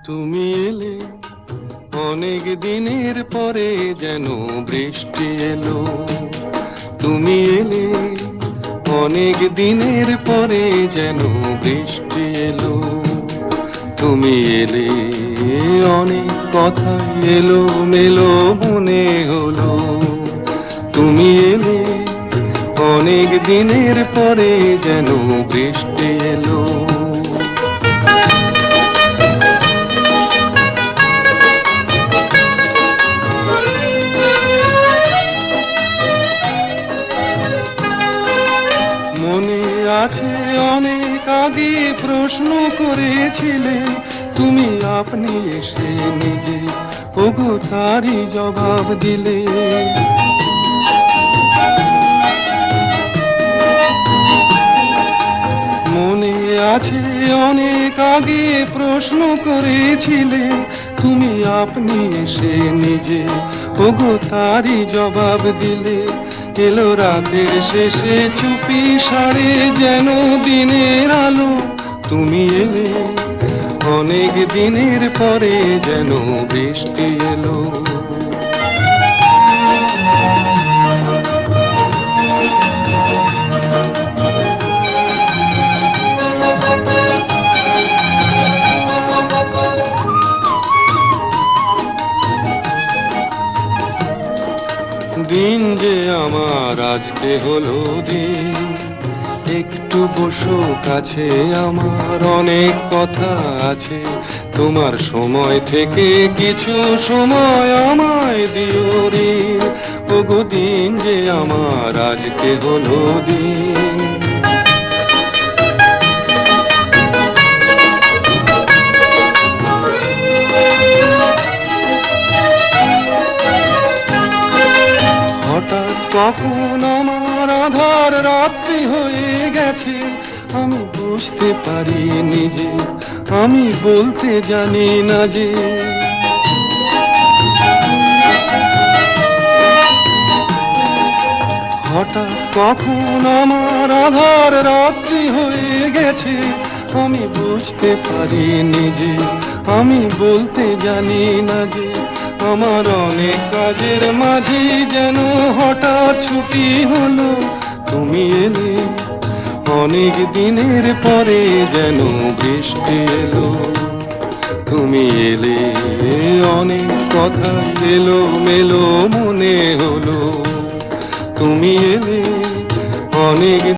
তুমি এলে অনেক দিনের পরে যেন বৃষ্টি এলো। তুমি এলে অনেক দিনের পরে যেন বৃষ্টি এলো। তুমি এলে অনেক কথা এলো মেলো মনে হলো। তুমি এলে অনেক দিনের পরে যেন বৃষ্টি এলো। মনে আছে অনেক আগে প্রশ্ন করেছিলে তুমি, আপনি এসে নিজে ওগো তারই জবাব দিলে। মনে আছে অনেক আগে প্রশ্ন করেছিলে তুমি, আপনি এসে নিজে ওগো তারই জবাব দিলে। এলো রাতের শেষে চুপি সারে যেন দিনের আলো। তুমি এলে অনেক দিনের পরে যেন বৃষ্টি এলো। দিন যে আমার আজকে হলো দিন, একটু বসো কাছে, আমার অনেক কথা আছে। তোমার সময় থেকে কিছু সময় আমায় দিও রে। ওগো দিন যে আমার আজকে হলো দিন। হঠাৎ কখন আমার আধার রাত্রি হয়ে গেছে, আমি বুঝতে পারি নিজে, আমি বলতে জানি না যে। হঠাৎ কখন আমার আধার রাত্রি হয়ে গেছে, আমি বুঝতে পারি নিজে, আমি বলতে জানি না যে। আমার অনেক কাজের মাঝে যেন হঠাৎ ছুটি হলো। তুমি এলে অনেক দিনের পরে যেন বৃষ্টি এলো। তুমি এলে অনেক কথা এলো মেলো মনে হলো। তুমি এলে অনেক